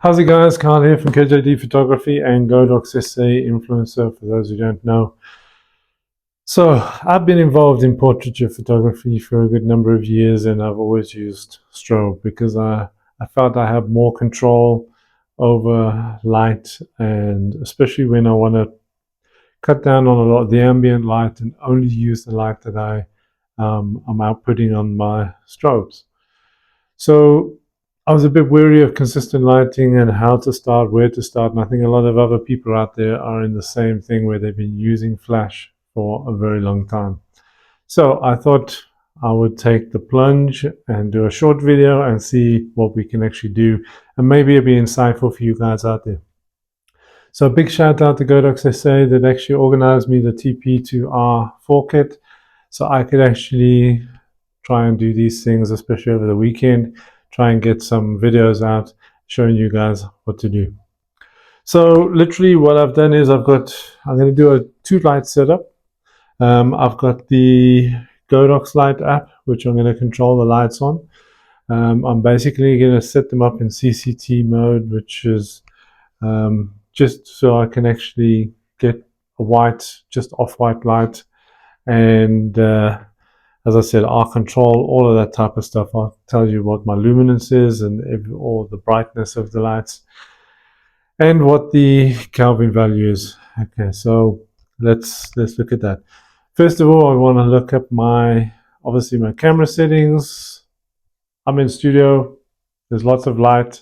How's it guys? Carl here from KJD Photography and Godox SA Influencer, for those who don't know. So I've been involved in portraiture photography for a good number of years, and I've always used strobe because I felt I have more control over light, and especially when I want to cut down on a lot of the ambient light and only use the light that I'm outputting on my strobes. So I was a bit wary of consistent lighting and how to start, where to start, and I think a lot of other people out there are in the same thing where they've been using flash for a very long time. So I thought I would take the plunge and do a short video and see what we can actually do, and maybe it'll be insightful for you guys out there. So a big shout out to Godox SA that actually organized me the TP2R-K4 kit, so I could actually try and do these things, especially over the weekend, try and get some videos out showing you guys what to do. So literally what I've done is I'm going to do a 2-light setup. I've got the Godox Light app, which I'm going to control the lights on. I'm basically going to set them up in CCT mode, which is just so I can actually get a white, just off-white light, and as I said, I'll control all of that type of stuff. I'll tell you what my luminance is and all the brightness of the lights and what the Kelvin value is. Okay, so let's look at that. First of all, I want to look at obviously my camera settings. I'm in studio. There's lots of light.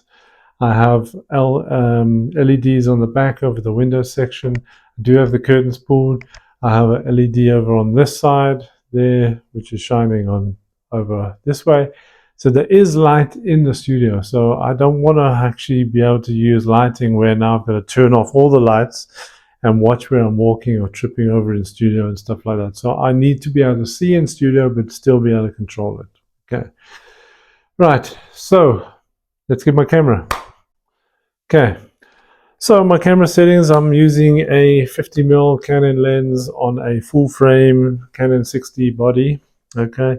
I have LEDs on the back over the window section. I do have the curtains pulled. I have a LED over on this side there, which is shining on over this way. So there is light in the studio. So I don't want to actually be able to use lighting where now I've got to turn off all the lights and watch where I'm walking or tripping over in studio and stuff like that. So I need to be able to see in studio but still be able to control it. Okay. Right. So let's get my camera. Okay. So my camera settings, I'm using a 50mm Canon lens on a full frame Canon 6D body. Okay.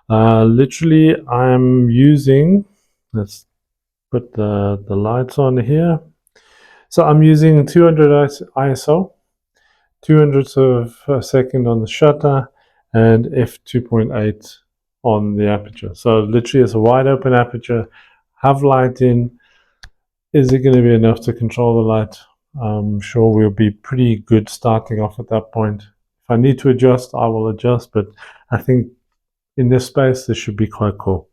Literally I'm using, let's put the lights on here. So I'm using 200 ISO, 200ths of a second on the shutter, and f2.8 on the aperture. So literally it's a wide open aperture, have light in. Is it going to be enough to control the light? I'm sure we'll be pretty good starting off at that point. If I need to adjust, I will adjust, but I think in this space, this should be quite cool.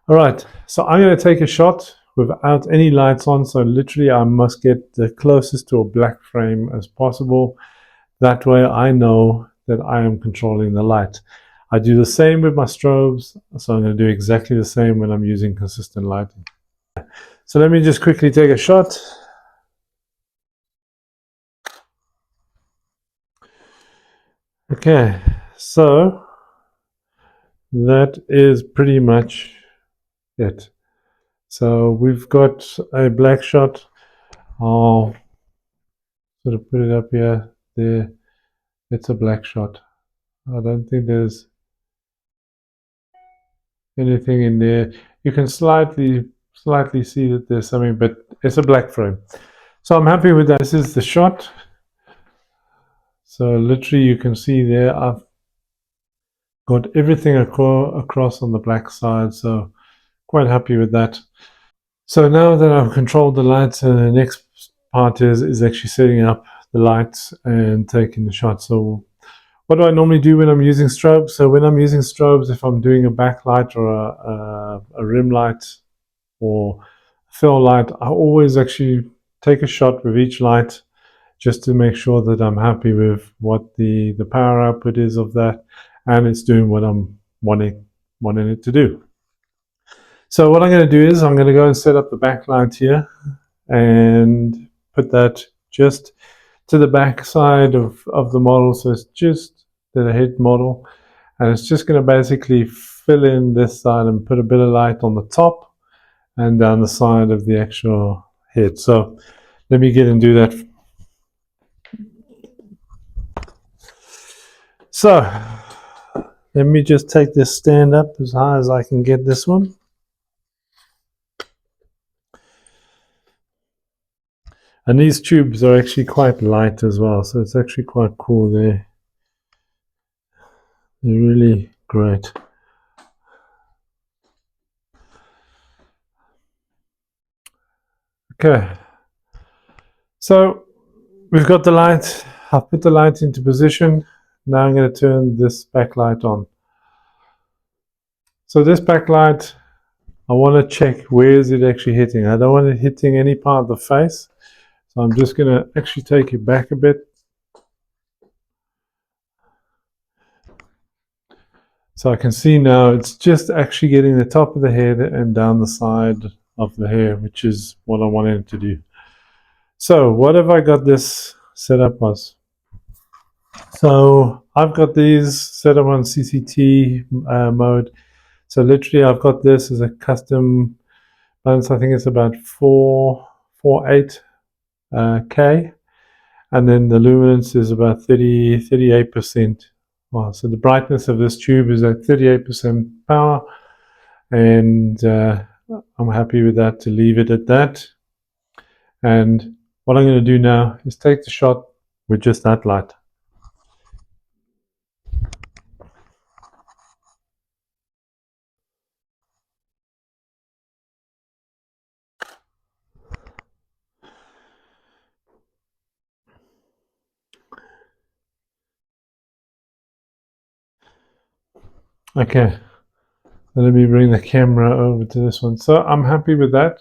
All right, so I'm going to take a shot without any lights on. So literally I must get the closest to a black frame as possible. That way I know that I am controlling the light. I do the same with my strobes. So I'm going to do exactly the same when I'm using consistent lighting. So let me just quickly take a shot. Okay, so that is pretty much it. So we've got a black shot. I'll sort of put it up here. There, it's a black shot. I don't think there's anything in there. You can slightly see that there's something, but it's a black frame. So I'm happy with that. This is the shot. So literally you can see there I've got everything across on the black side, so quite happy with that. So now that I've controlled the lights, the next part is actually setting up the lights and taking the shot. So what do I normally do when I'm using strobes? So when I'm using strobes, if I'm doing a backlight or a rim light or a fill light, I always actually take a shot with each light just to make sure that I'm happy with what the power output is of that, and it's doing what I'm wanting it to do. So what I'm going to do is I'm going to go and set up the backlight here and put that just to the back side of the model. So it's just to the head model, and it's just going to basically fill in this side and put a bit of light on the top and down the side of the actual head. So let me get and do that. So let me just take this stand up as high as I can get this one. And these tubes are actually quite light as well, so it's actually quite cool. They're really great. Okay, so we've got the light. I've put the light into position. Now I'm going to turn this backlight on. So this backlight, I want to check where is it actually hitting. I don't want it hitting any part of the face. So I'm just going to actually take it back a bit. So I can see now it's just actually getting the top of the head and down the side of the hair, which is what I wanted it to do. So what have I got this set up as? So I've got these set up on CCT mode. So literally I've got this as a custom balance. I think it's about 448K. And then the luminance is about 38%. Well, so the brightness of this tube is at 38% power. And I'm happy with that to leave it at that. And what I'm going to do now is take the shot with just that light. Okay, let me bring the camera over to this one. So I'm happy with that.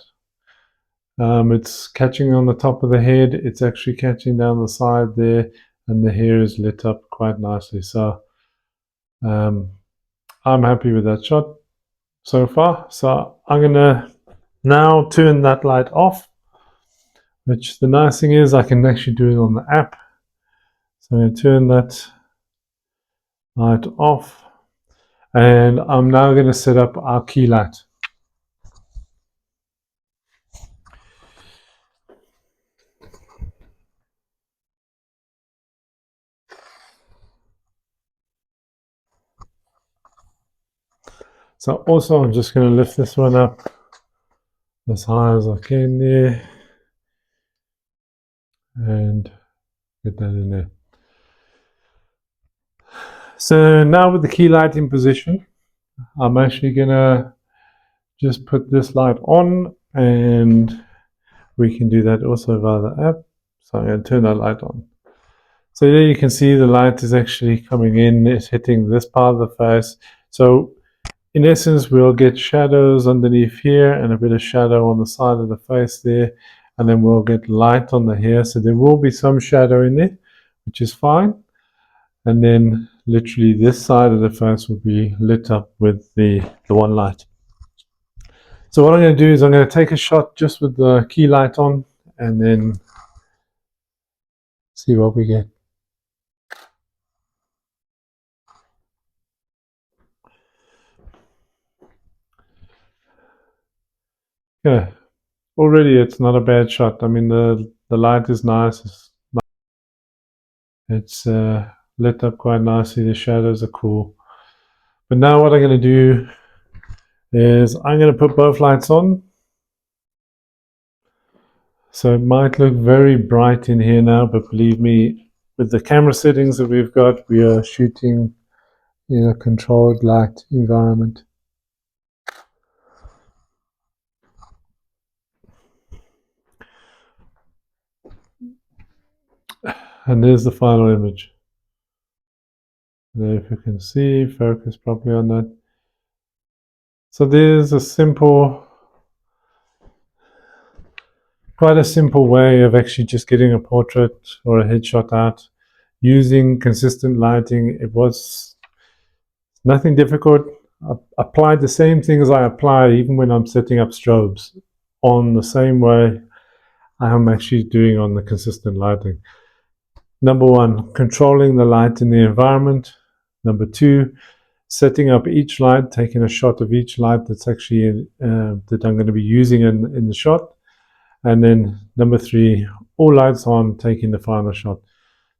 It's catching on the top of the head. It's actually catching down the side there, and the hair is lit up quite nicely. So I'm happy with that shot so far. So I'm gonna now turn that light off, which the nice thing is I can actually do it on the app. So I'm gonna turn that light off, and I'm now gonna set up our key light. So also I'm just going to lift this one up as high as I can there and get that in there. So now with the key light in position, I'm actually going to just put this light on, and we can do that also via the app. So I'm going to turn that light on. So there you can see the light is actually coming in, it's hitting this part of the face. So in essence, we'll get shadows underneath here and a bit of shadow on the side of the face there, and then we'll get light on the hair. So there will be some shadow in there, which is fine. And then literally this side of the face will be lit up with the one light. So what I'm going to do is I'm going to take a shot just with the key light on and then see what we get. Yeah, already it's not a bad shot. I mean, the light is nice. It's lit up quite nicely. The shadows are cool. But now what I'm going to do is I'm going to put both lights on. So it might look very bright in here now, but believe me, with the camera settings that we've got, we are shooting in a controlled light environment. And there's the final image. There, if you can see, focus properly on that. So there's a simple, quite a simple way of actually just getting a portrait or a headshot out using consistent lighting. It was nothing difficult. I applied the same things I apply even when I'm setting up strobes on the same way I'm actually doing on the consistent lighting. Number one, controlling the light in the environment. Number two, setting up each light, taking a shot of each light that's actually that I'm going to be using in the shot. And then number three, all lights on, taking the final shot.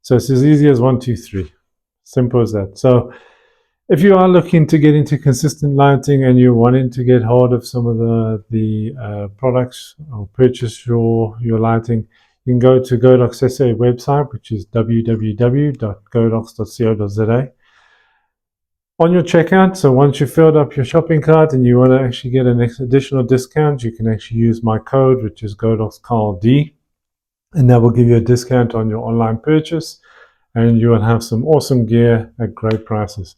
So it's as easy as 1, 2, 3. Simple as that. So if you are looking to get into consistent lighting and you're wanting to get hold of some of the products or purchase your lighting, you can go to Godox SA website, which is www.godox.co.za. On your checkout, so once you've filled up your shopping cart and you want to actually get an additional discount, you can actually use my code, which is GodoxCarlD, and that will give you a discount on your online purchase, and you will have some awesome gear at great prices.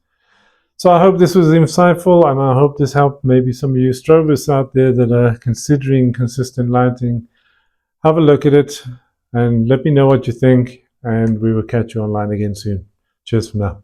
So I hope this was insightful, and I hope this helped maybe some of you strobists out there that are considering consistent lighting. Have a look at it and let me know what you think, and we will catch you online again soon. Cheers for now.